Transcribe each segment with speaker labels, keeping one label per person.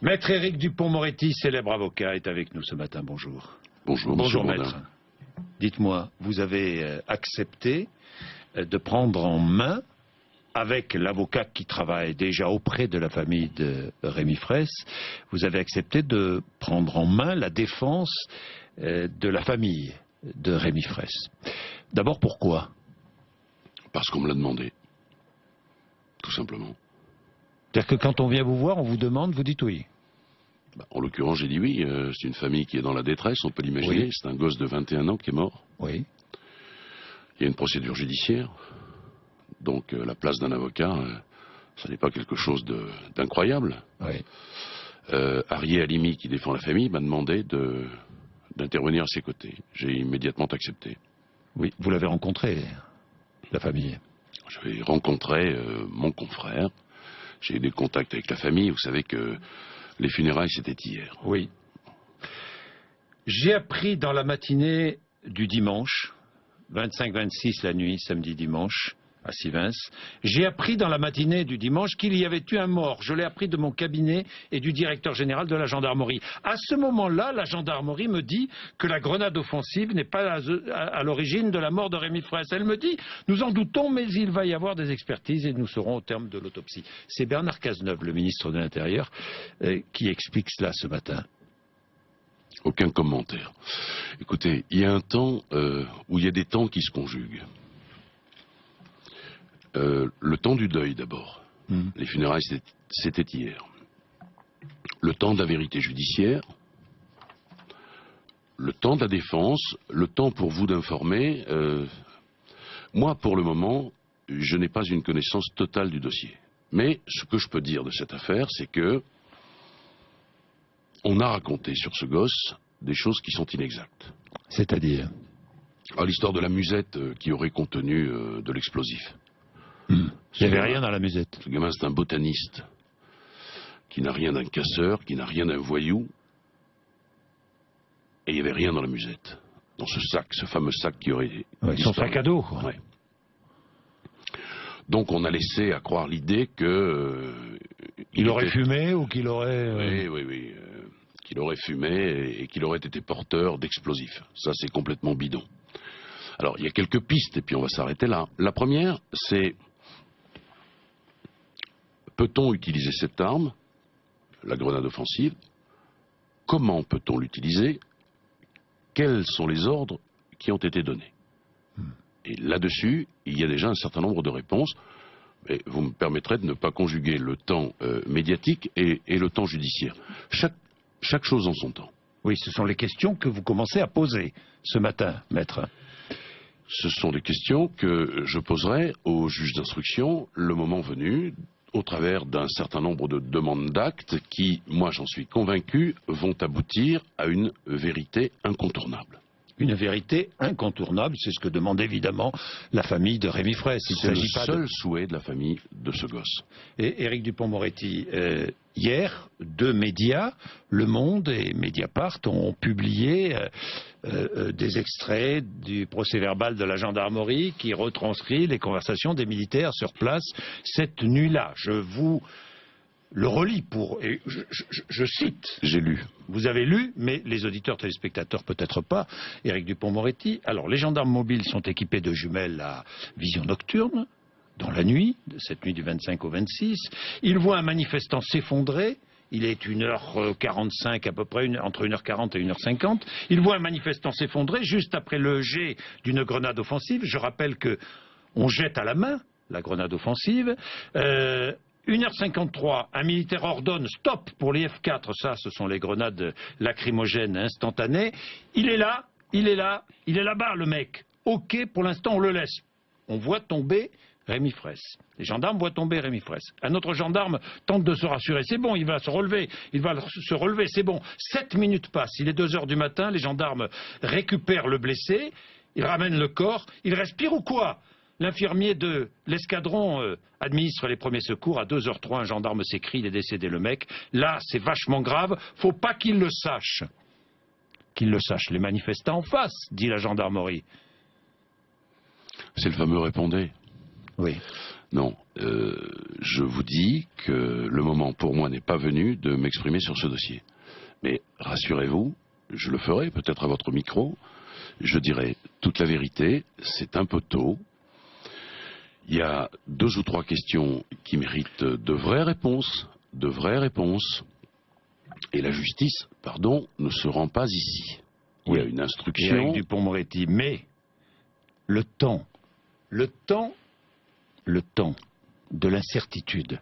Speaker 1: Maître Éric Dupond-Moretti, célèbre avocat, est avec nous ce matin. Bonjour.
Speaker 2: Bonjour,
Speaker 1: Bonjour,
Speaker 2: monsieur
Speaker 1: maître.
Speaker 2: Mondin.
Speaker 1: Dites-moi, vous avez accepté de prendre en main, avec l'avocat qui travaille déjà auprès de la famille de Rémi Fraisse, vous avez accepté de prendre en main la défense de la famille de Rémi Fraisse. D'abord, pourquoi?
Speaker 2: Parce qu'on me l'a demandé. Tout simplement.
Speaker 1: C'est-à-dire que quand on vient vous voir, on vous demande, vous dites oui.
Speaker 2: En l'occurrence, j'ai dit oui. C'est une famille qui est dans la détresse, on peut l'imaginer.
Speaker 1: Oui.
Speaker 2: C'est un gosse de 21 ans qui est mort.
Speaker 1: Oui.
Speaker 2: Il y a une procédure judiciaire. Donc la place d'un avocat, ça n'est pas quelque chose d'incroyable.
Speaker 1: Oui.
Speaker 2: Arié Halimi, qui défend la famille, m'a demandé d'intervenir à ses côtés. J'ai immédiatement accepté.
Speaker 1: Oui, vous l'avez rencontré, la famille.
Speaker 2: J'ai rencontré mon confrère. J'ai eu des contacts avec la famille. Vous savez que les funérailles, c'était hier.
Speaker 1: Oui. J'ai appris dans la matinée du dimanche, 25-26 la nuit, samedi-dimanche, à Sivins, j'ai appris dans la matinée du dimanche qu'il y avait eu un mort. Je l'ai appris de mon cabinet et du directeur général de la gendarmerie. À ce moment-là, la gendarmerie me dit que la grenade offensive n'est pas à l'origine de la mort de Rémi Fraisse. Elle me dit, nous en doutons, mais il va y avoir des expertises et nous serons au terme de l'autopsie. C'est Bernard Cazeneuve, le ministre de l'Intérieur, qui explique cela ce matin.
Speaker 2: Aucun commentaire. Écoutez, il y a un temps où il y a des temps qui se conjuguent. Le temps du deuil d'abord. Les funérailles, c'était hier. Le temps de la vérité judiciaire. Le temps de la défense. Le temps pour vous d'informer. Moi, pour le moment, je n'ai pas une connaissance totale du dossier. Mais ce que je peux dire de cette affaire, c'est que on a raconté sur ce gosse des choses qui sont inexactes.
Speaker 1: C'est-à-dire
Speaker 2: L'histoire de la musette qui aurait contenu de l'explosif.
Speaker 1: Il n'y avait rien dans la musette.
Speaker 2: Ce gamin, c'est un botaniste qui n'a rien d'un casseur, qui n'a rien d'un voyou. Et il n'y avait rien dans la musette. Dans ce sac, ce fameux sac qui aurait...
Speaker 1: Son sac à dos.
Speaker 2: Ouais. Donc on a laissé à croire l'idée que...
Speaker 1: il aurait fumé ou qu'il aurait...
Speaker 2: Oui. Qu'il aurait fumé et qu'il aurait été porteur d'explosifs. Ça, c'est complètement bidon. Alors, il y a quelques pistes et puis on va s'arrêter là. La première, c'est... Peut-on utiliser cette arme, la grenade offensive? Comment peut-on l'utiliser? Quels sont les ordres qui ont été donnés? Et là-dessus, il y a déjà un certain nombre de réponses. Mais vous me permettrez de ne pas conjuguer le temps médiatique et le temps judiciaire. Chaque chose en son temps.
Speaker 1: Oui, ce sont les questions que vous commencez à poser ce matin, maître.
Speaker 2: Ce sont des questions que je poserai au juge d'instruction le moment venu, au travers d'un certain nombre de demandes d'actes qui, moi j'en suis convaincu, vont aboutir à une vérité incontournable.
Speaker 1: Une vérité incontournable, c'est ce que demande évidemment la famille de Rémi Fraisse.
Speaker 2: C'est le seul souhait de la famille de ce gosse.
Speaker 1: Et Éric Dupond-Moretti, hier, deux médias, Le Monde et Mediapart, ont publié des extraits du procès-verbal de la gendarmerie qui retranscrit les conversations des militaires sur place cette nuit-là. Je vous le relis et je cite.
Speaker 2: J'ai lu.
Speaker 1: Vous avez lu, mais les auditeurs téléspectateurs peut-être pas. Éric Dupond-Moretti. Alors, les gendarmes mobiles sont équipés de jumelles à vision nocturne, dans la nuit, de cette nuit du 25 au 26. Ils voient un manifestant s'effondrer. Il est 1h45 à peu près, entre 1h40 et 1h50. Ils voient un manifestant s'effondrer juste après le jet d'une grenade offensive. Je rappelle que on jette à la main la grenade offensive. 1h53, un militaire ordonne stop pour les F4, ça ce sont les grenades lacrymogènes instantanées. Il est là, il est là-bas le mec. Ok, pour l'instant on le laisse. On voit tomber Rémi Fraisse. Les gendarmes voient tomber Rémi Fraisse. Un autre gendarme tente de se rassurer. C'est bon, il va se relever, c'est bon. 7 minutes passent, il est 2h du matin, les gendarmes récupèrent le blessé, ils ramènent le corps, il respire ou quoi? L'infirmier de l'escadron administre les premiers secours. À 2h03, un gendarme s'écrie, il est décédé le mec. Là, c'est vachement grave, faut pas qu'il le sache. Qu'il le sache, les manifestants en face, dit la gendarmerie.
Speaker 2: C'est le fameux répondez.
Speaker 1: Oui.
Speaker 2: Non, je vous dis que le moment pour moi n'est pas venu de m'exprimer sur ce dossier. Mais rassurez-vous, je le ferai peut-être à votre micro, je dirai toute la vérité, c'est un peu tôt. Il y a 2 ou 3 questions qui méritent de vraies réponses, et la justice, pardon, ne se rend pas ici. Il y a une instruction...
Speaker 1: Éric Dupond-Moretti, mais le temps de l'incertitude.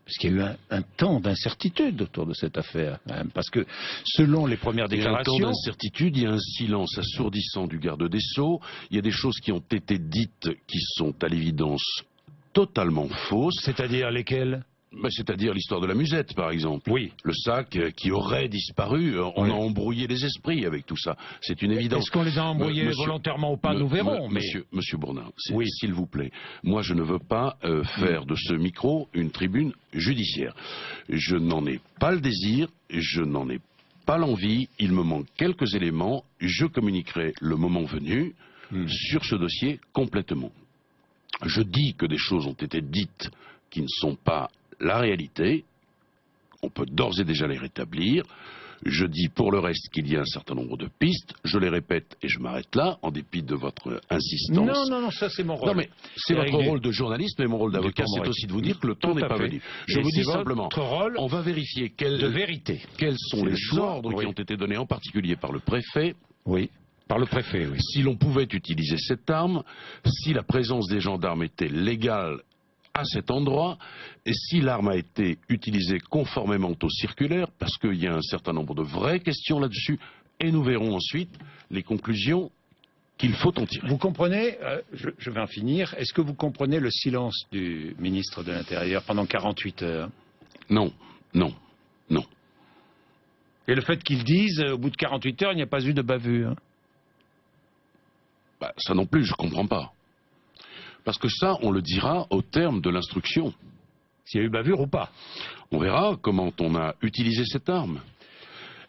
Speaker 1: Parce qu'il y a eu un temps d'incertitude autour de cette affaire, quand même, parce que selon les premières déclarations...
Speaker 2: Il y a un temps d'incertitude, il y a un silence assourdissant du garde des Sceaux, il y a des choses qui ont été dites qui sont à l'évidence totalement fausses.
Speaker 1: C'est-à-dire lesquelles?
Speaker 2: C'est-à-dire l'histoire de la musette, par exemple.
Speaker 1: Oui.
Speaker 2: Le sac qui aurait disparu, on a embrouillé les esprits avec tout ça. C'est une évidence.
Speaker 1: Est-ce qu'on les a embrouillés volontairement ou pas? Nous verrons.
Speaker 2: Monsieur Bourdin, s'il vous plaît, moi je ne veux pas faire de ce micro une tribune judiciaire. Je n'en ai pas le désir, je n'en ai pas l'envie, il me manque quelques éléments, je communiquerai le moment venu sur ce dossier complètement. Je dis que des choses ont été dites qui ne sont pas la réalité, on peut d'ores et déjà les rétablir. Je dis pour le reste qu'il y a un certain nombre de pistes, je les répète et je m'arrête là, en dépit de votre insistance.
Speaker 1: Non, ça c'est mon rôle.
Speaker 2: Non mais c'est votre rôle de journaliste, mais mon rôle d'avocat c'est aussi de vous dire que le temps n'est pas venu. Je vous dis simplement, on va vérifier quels sont les ordres qui ont été donnés, en particulier par le préfet.
Speaker 1: Oui. Par le préfet, oui.
Speaker 2: Si l'on pouvait utiliser cette arme, si la présence des gendarmes était légale à cet endroit, et si l'arme a été utilisée conformément aux circulaires, parce qu'il y a un certain nombre de vraies questions là-dessus, et nous verrons ensuite les conclusions qu'il faut en tirer.
Speaker 1: Vous comprenez, je vais en finir, est-ce que vous comprenez le silence du ministre de l'Intérieur pendant 48 heures?
Speaker 2: Non.
Speaker 1: Et le fait qu'ils disent, au bout de 48 heures, il n'y a pas eu de bavure?
Speaker 2: Ça non plus, je ne comprends pas. Parce que ça, on le dira au terme de l'instruction.
Speaker 1: S'il y a eu bavure ou pas.
Speaker 2: On verra comment on a utilisé cette arme.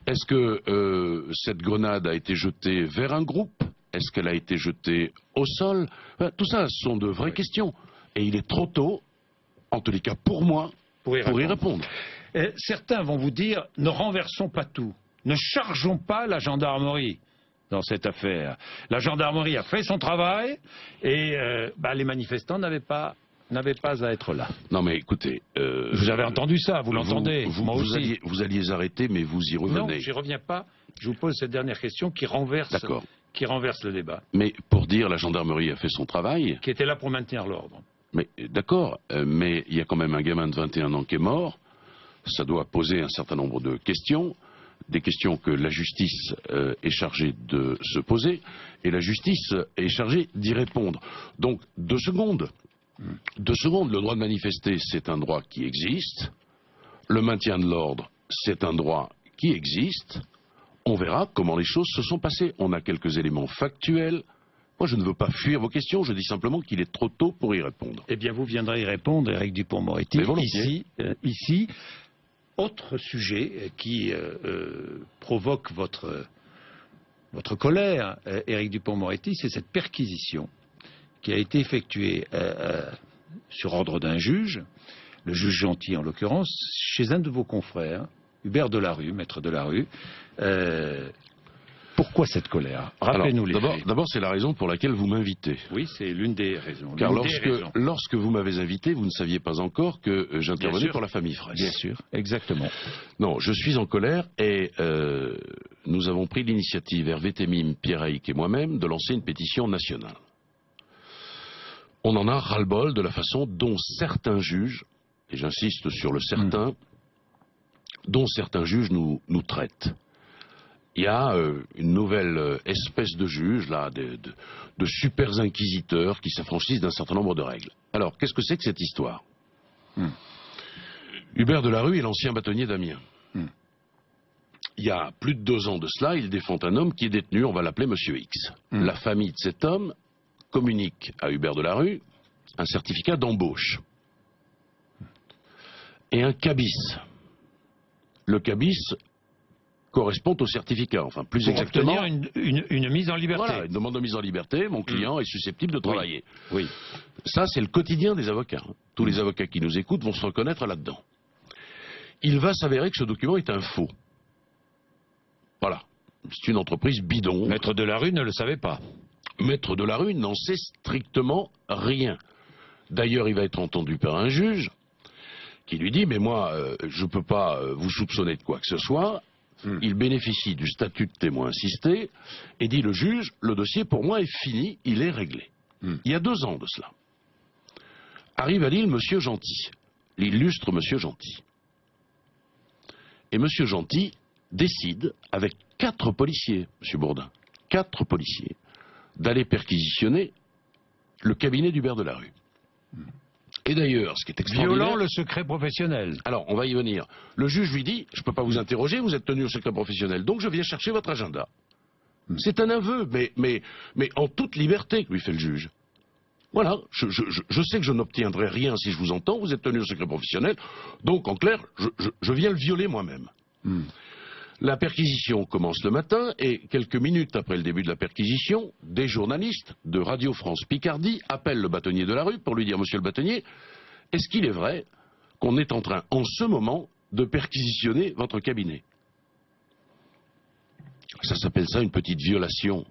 Speaker 2: Est-ce que cette grenade a été jetée vers un groupe? Est-ce qu'elle a été jetée au sol? Tout ça, ce sont de vraies questions. Et il est trop tôt, en tous les cas pour moi, pour y répondre.
Speaker 1: Certains vont vous dire, ne renversons pas tout. Ne chargeons pas la gendarmerie dans cette affaire. La gendarmerie a fait son travail et les manifestants n'avaient pas à être là.
Speaker 2: Non mais écoutez...
Speaker 1: vous avez entendu ça, vous l'entendez. Moi aussi.
Speaker 2: Vous alliez arrêter, mais vous y revenez.
Speaker 1: Non, j'y reviens pas. Je vous pose cette dernière question qui renverse le débat.
Speaker 2: Mais pour dire la gendarmerie a fait son travail...
Speaker 1: Qui était là pour maintenir l'ordre.
Speaker 2: Mais d'accord, mais il y a quand même un gamin de 21 ans qui est mort. Ça doit poser un certain nombre de questions. Des questions que la justice est chargée de se poser, et la justice est chargée d'y répondre. Donc, 2 secondes. 2 secondes, le droit de manifester, c'est un droit qui existe. Le maintien de l'ordre, c'est un droit qui existe. On verra comment les choses se sont passées. On a quelques éléments factuels. Moi, je ne veux pas fuir vos questions, je dis simplement qu'il est trop tôt pour y répondre.
Speaker 1: Eh bien, vous viendrez y répondre, Éric Dupond-Moretti, ici. Autre sujet qui provoque votre colère, Éric Dupond-Moretti, c'est cette perquisition qui a été effectuée sur ordre d'un juge, le juge Gentil en l'occurrence, chez un de vos confrères, Hubert Delarue, maître Delarue. Pourquoi cette colère? Rappelez-nous les faits.
Speaker 2: D'abord, c'est la raison pour laquelle vous m'invitez.
Speaker 1: Oui, c'est l'une des raisons.
Speaker 2: Car lorsque vous m'avez invité, vous ne saviez pas encore que j'intervenais pour la famille Fraisse.
Speaker 1: Bien sûr, exactement.
Speaker 2: Non, je suis en colère et nous avons pris l'initiative, Hervé Temim, Pierre Haïk et moi-même, de lancer une pétition nationale. On en a ras-le-bol de la façon dont certains juges, et j'insiste sur le certain, dont certains juges nous traitent. Il y a une nouvelle espèce de juges, là, de super inquisiteurs qui s'affranchissent d'un certain nombre de règles. Alors, qu'est-ce que c'est que cette histoire? Hubert Delarue est l'ancien bâtonnier d'Amiens. Il y a plus de 2 ans de cela, il défend un homme qui est détenu, on va l'appeler Monsieur X. La famille de cet homme communique à Hubert Delarue un certificat d'embauche et un cabis. Le cabis correspond au certificat. Enfin, plus
Speaker 1: Pour
Speaker 2: exactement...
Speaker 1: obtenir une mise en liberté.
Speaker 2: Voilà, une demande de mise en liberté, mon client est susceptible de travailler.
Speaker 1: Oui.
Speaker 2: Ça, c'est le quotidien des avocats. Tous les avocats qui nous écoutent vont se reconnaître là-dedans. Il va s'avérer que ce document est un faux. Voilà. C'est une entreprise bidon.
Speaker 1: Maître Delarue ne le savait pas.
Speaker 2: Maître Delarue n'en sait strictement rien. D'ailleurs, il va être entendu par un juge qui lui dit « Mais moi, je ne peux pas vous soupçonner de quoi que ce soit. » Il bénéficie du statut de témoin assisté et dit le juge « Le dossier, pour moi, est fini, il est réglé. » Il y a 2 ans de cela. Arrive à Lille Monsieur Gentil, l'illustre Monsieur Gentil. Et Monsieur Gentil décide, avec 4 policiers, Monsieur Bourdin, 4 policiers, d'aller perquisitionner le cabinet d'Hubert Delarue. Et d'ailleurs, ce qui est extraordinaire...
Speaker 1: Violant le secret professionnel.
Speaker 2: Alors, on va y venir. Le juge lui dit, je ne peux pas vous interroger, vous êtes tenu au secret professionnel, donc je viens chercher votre agenda. C'est un aveu, mais en toute liberté que lui fait le juge. Voilà, je sais que je n'obtiendrai rien si je vous entends, vous êtes tenu au secret professionnel, donc en clair, je viens le violer moi-même. La perquisition commence le matin et quelques minutes après le début de la perquisition, des journalistes de Radio France Picardie appellent le bâtonnier Delarue pour lui dire « Monsieur le bâtonnier, est-ce qu'il est vrai qu'on est en train en ce moment de perquisitionner votre cabinet ?» Ça s'appelle ça une petite violation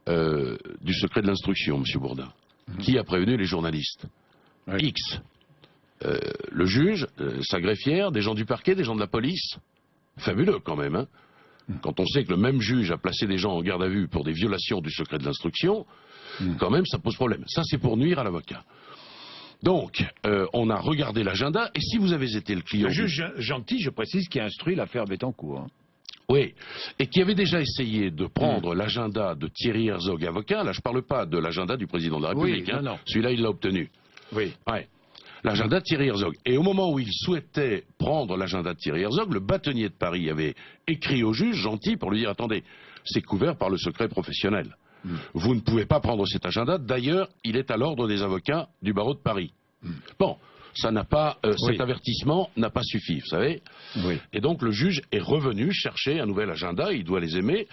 Speaker 2: du secret de l'instruction, Monsieur Bourdin. Qui a prévenu les journalistes? X. Le juge, sa greffière, des gens du parquet, des gens de la police. Fabuleux quand même, hein. Quand on sait que le même juge a placé des gens en garde à vue pour des violations du secret de l'instruction, quand même ça pose problème. Ça c'est pour nuire à l'avocat. Donc, on a regardé l'agenda, et si vous avez été le client...
Speaker 1: Le juge Gentil, je précise, qui a instruit l'affaire Bettencourt. Hein.
Speaker 2: Oui, et qui avait déjà essayé de prendre l'agenda de Thierry Herzog, avocat. Là, je ne parle pas de l'agenda du président de la République.
Speaker 1: Oui,
Speaker 2: hein.
Speaker 1: non.
Speaker 2: Celui-là, il l'a obtenu.
Speaker 1: Oui.
Speaker 2: Ouais. L'agenda de Thierry Herzog. Et au moment où il souhaitait prendre l'agenda de Thierry Herzog, le bâtonnier de Paris avait écrit au juge Gentil pour lui dire « Attendez, c'est couvert par le secret professionnel. Vous ne pouvez pas prendre cet agenda. D'ailleurs, il est à l'ordre des avocats du barreau de Paris. » Bon, ça n'a pas, cet avertissement n'a pas suffi, vous savez. Oui. Et donc le juge est revenu chercher un nouvel agenda, il doit les aimer,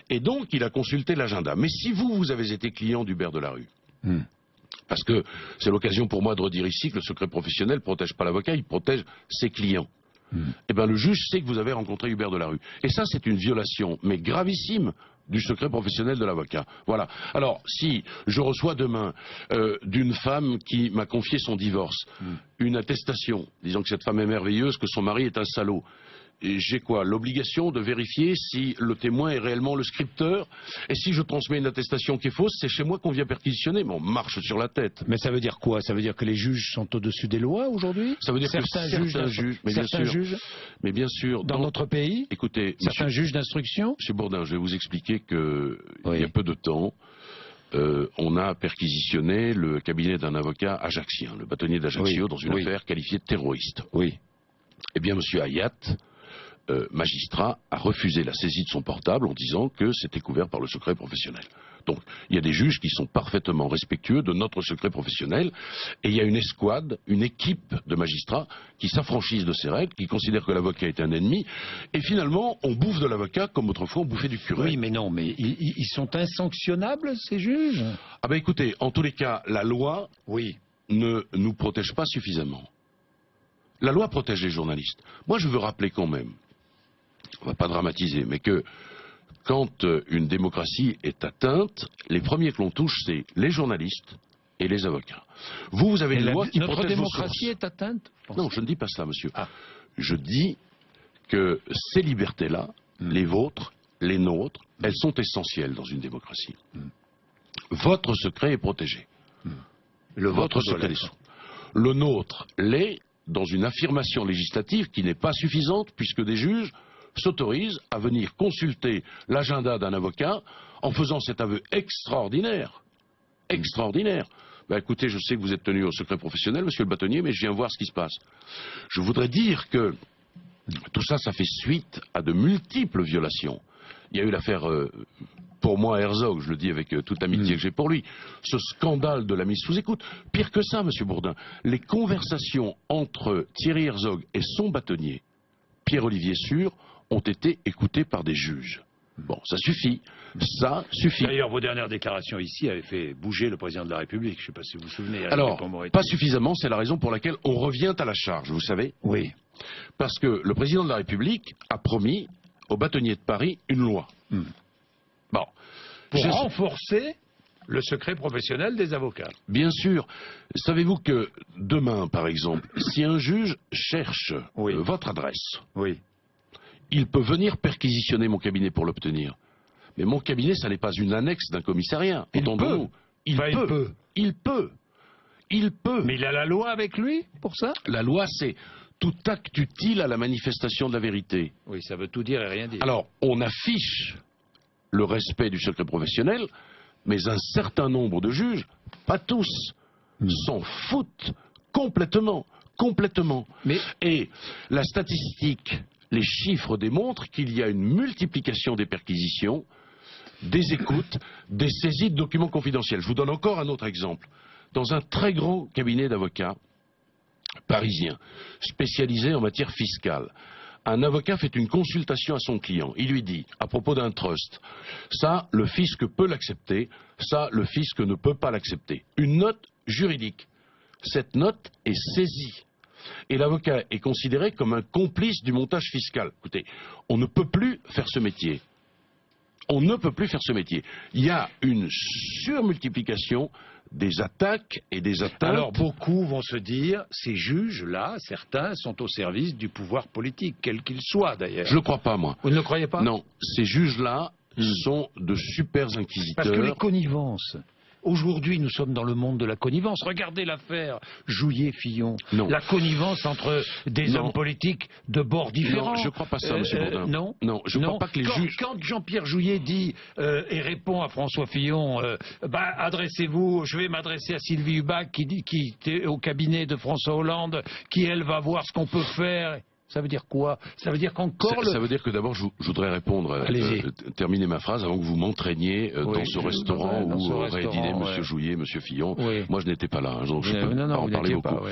Speaker 2: et donc il a consulté l'agenda. Mais si vous avez été client d'Hubert Delarue, parce que c'est l'occasion pour moi de redire ici que le secret professionnel ne protège pas l'avocat, il protège ses clients. Eh bien le juge sait que vous avez rencontré Hubert Delarue. Et ça c'est une violation, mais gravissime, du secret professionnel de l'avocat. Voilà. Alors, si je reçois demain d'une femme qui m'a confié son divorce, une attestation disant que cette femme est merveilleuse, que son mari est un salaud, j'ai quoi? L'obligation de vérifier si le témoin est réellement le scripteur, et si je transmets une attestation qui est fausse, c'est chez moi qu'on vient perquisitionner, mais on marche sur la tête.
Speaker 1: Mais ça veut dire quoi? Ça veut dire que les juges sont au-dessus des lois aujourd'hui?
Speaker 2: Ça veut dire
Speaker 1: certains
Speaker 2: que certains juges, mais bien sûr,
Speaker 1: dans notre pays,
Speaker 2: écoutez,
Speaker 1: certains juges d'instruction.
Speaker 2: Monsieur Bourdin, je vais vous expliquer que il y a peu de temps, on a perquisitionné le cabinet d'un avocat ajaxien, le bâtonnier d'Ajaccio, dans une affaire qualifiée de terroriste. Oui. Eh bien, monsieur Hayat, magistrat, a refusé la saisie de son portable en disant que c'était couvert par le secret professionnel. Donc, il y a des juges qui sont parfaitement respectueux de notre secret professionnel, et il y a une escouade, une équipe de magistrats qui s'affranchissent de ces règles, qui considèrent que l'avocat est un ennemi, et finalement, on bouffe de l'avocat comme autrefois on bouffait du curé.
Speaker 1: Oui, mais non, mais ils sont insanctionnables, ces juges?
Speaker 2: Ah ben écoutez, en tous les cas, la loi ne nous protège pas suffisamment. La loi protège les journalistes. Moi, je veux rappeler quand même, on ne va pas dramatiser, mais que quand une démocratie est atteinte, les premiers que l'on touche, c'est les journalistes et les avocats. Vous avez une loi qui protège
Speaker 1: notre démocratie est atteinte?
Speaker 2: Non, je ne dis pas cela, monsieur. Je dis que ces libertés-là, les vôtres, les nôtres, elles sont essentielles dans une démocratie. Votre secret est protégé. Votre secret est. Le nôtre l'est dans une affirmation législative qui n'est pas suffisante, puisque des juges s'autorisent à venir consulter l'agenda d'un avocat en faisant cet aveu extraordinaire. Extraordinaire. Ben écoutez, je sais que vous êtes tenu au secret professionnel, monsieur le bâtonnier, mais je viens voir ce qui se passe. Je voudrais dire que tout ça, ça fait suite à de multiples violations. Il y a eu l'affaire, pour moi, Herzog, je le dis avec toute l'amitié que j'ai pour lui, ce scandale de la mise sous écoute. Pire que ça, monsieur Bourdin, les conversations entre Thierry Herzog et son bâtonnier, Pierre-Olivier Sûr, ont été écoutés par des juges. Bon, ça suffit. Ça suffit.
Speaker 1: D'ailleurs, vos dernières déclarations ici avaient fait bouger le président de la République. Je ne sais pas si vous vous souvenez. Eric
Speaker 2: Alors,
Speaker 1: Dupond-Moretti.
Speaker 2: pas suffisamment, c'est la raison pour laquelle on revient à la charge, vous savez.
Speaker 1: Oui.
Speaker 2: Parce que le président de la République a promis aux bâtonniers de Paris une loi. Bon.
Speaker 1: Pour renforcer le secret professionnel des avocats.
Speaker 2: Bien sûr. Savez-vous que demain, par exemple, si un juge cherche votre adresse, il peut venir perquisitionner mon cabinet pour l'obtenir. Mais mon cabinet, ça n'est pas une annexe d'un commissariat.
Speaker 1: Il peut.
Speaker 2: Il peut.
Speaker 1: Mais il a la loi avec lui pour ça?
Speaker 2: La loi, c'est tout acte utile à la manifestation de la vérité.
Speaker 1: Oui, ça veut tout dire et rien dire.
Speaker 2: Alors, on affiche le respect du secret professionnel, mais un certain nombre de juges, pas tous, s'en foutent complètement. Et la statistique, les chiffres démontrent qu'il y a une multiplication des perquisitions, des écoutes, des saisies de documents confidentiels. Je vous donne encore un autre exemple. Dans un très grand cabinet d'avocats parisien, spécialisé en matière fiscale, un avocat fait une consultation à son client. Il lui dit, à propos d'un trust, ça, le fisc peut l'accepter, ça, le fisc ne peut pas l'accepter. Une note juridique. Cette note est saisie. Et l'avocat est considéré comme un complice du montage fiscal. Écoutez, on ne peut plus faire ce métier. On ne peut plus faire ce métier. Il y a une surmultiplication des attaques et des atteintes.
Speaker 1: Alors beaucoup vont se dire, ces juges-là, certains sont au service du pouvoir politique, quel qu'il soit d'ailleurs.
Speaker 2: Je ne crois pas, moi.
Speaker 1: Vous ne le croyez pas?
Speaker 2: Non, ces juges-là sont de super inquisiteurs.
Speaker 1: Parce que les connivences... Aujourd'hui, nous sommes dans le monde de la connivence. Regardez l'affaire Jouillet-Fillon. La connivence entre des hommes politiques de bords différents.
Speaker 2: Non, je ne crois pas ça, M. Bourdin.
Speaker 1: Non,
Speaker 2: je ne crois pas que les juges...
Speaker 1: Quand Jean-Pierre Jouillet dit et répond à François Fillon, adressez-vous, je vais m'adresser à Sylvie Hubac qui est au cabinet de François Hollande, qui elle va voir ce qu'on peut faire... Ça veut dire quoi? Ça veut dire qu'encore...
Speaker 2: Ça veut dire que d'abord, je voudrais répondre, terminer ma phrase avant que vous m'entraîniez dans ce restaurant où aurait dîné M. Jouillet, M. Fillon. Moi, je n'étais pas là, donc je peux pas en parler beaucoup.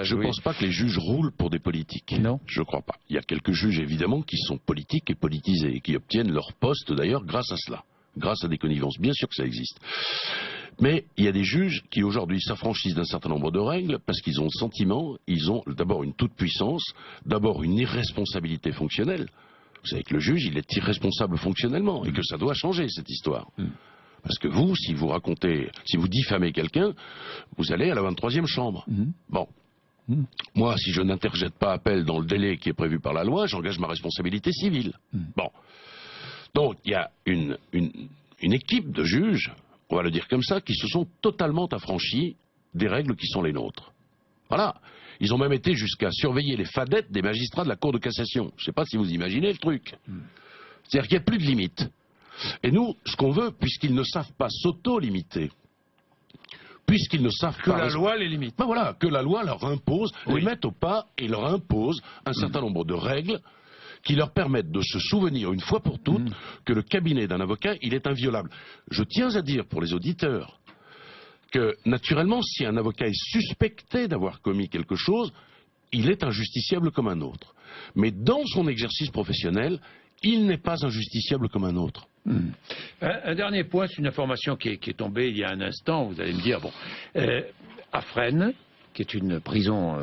Speaker 2: Je ne pense pas que les juges roulent pour des politiques.
Speaker 1: Non.
Speaker 2: Je ne crois pas. Il y a quelques juges, évidemment, qui sont politiques et politisés, et qui obtiennent leur poste, d'ailleurs, grâce à cela. Grâce à des connivences. Bien sûr que ça existe. Mais il y a des juges qui aujourd'hui s'affranchissent d'un certain nombre de règles parce qu'ils ont le sentiment, ils ont d'abord une toute-puissance, d'abord une irresponsabilité fonctionnelle. Vous savez que le juge, il est irresponsable fonctionnellement et que ça doit changer cette histoire. Parce que vous, si vous racontez, si vous diffamez quelqu'un, vous allez à la 23e chambre. Bon. Moi, si je n'interjette pas appel dans le délai qui est prévu par la loi, j'engage ma responsabilité civile. Bon. Donc, il y a une équipe de juges, on va le dire comme ça, qui se sont totalement affranchis des règles qui sont les nôtres. Voilà. Ils ont même été jusqu'à surveiller les fadettes des magistrats de la Cour de cassation. Je ne sais pas si vous imaginez le truc. C'est-à-dire qu'il n'y a plus de limite. Et nous, ce qu'on veut, puisqu'ils ne savent pas s'auto-limiter, puisqu'ils ne savent
Speaker 1: que
Speaker 2: pas...
Speaker 1: Que la loi les limite.
Speaker 2: Ben voilà, que la loi leur impose, les mette au pas et leur impose un certain nombre de règles qui leur permettent de se souvenir une fois pour toutes que le cabinet d'un avocat, il est inviolable. Je tiens à dire pour les auditeurs que, naturellement, si un avocat est suspecté d'avoir commis quelque chose, il est injusticiable comme un autre. Mais dans son exercice professionnel, il n'est pas injusticiable comme un autre.
Speaker 1: Un dernier point, c'est une information qui est tombée il y a un instant. Vous allez me dire, bon, à Fresnes, qui est une prison...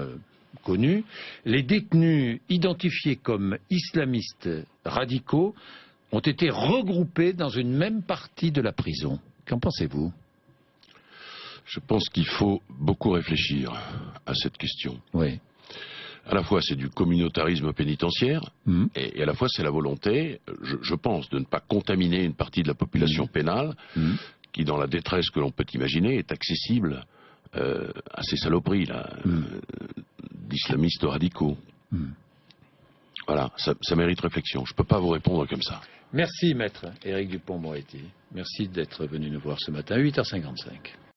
Speaker 1: connue, les détenus identifiés comme islamistes radicaux ont été regroupés dans une même partie de la prison. Qu'en pensez-vous?
Speaker 2: Je pense qu'il faut beaucoup réfléchir à cette question.
Speaker 1: Oui.
Speaker 2: À la fois, c'est du communautarisme pénitentiaire, et à la fois, c'est la volonté, je pense, de ne pas contaminer une partie de la population pénale qui, dans la détresse que l'on peut imaginer, est accessible à ces saloperies là, d'islamistes radicaux. Voilà, ça mérite réflexion. Je ne peux pas vous répondre comme ça.
Speaker 1: Merci, maître Éric Dupond-Moretti. Merci d'être venu nous voir ce matin à 8h55.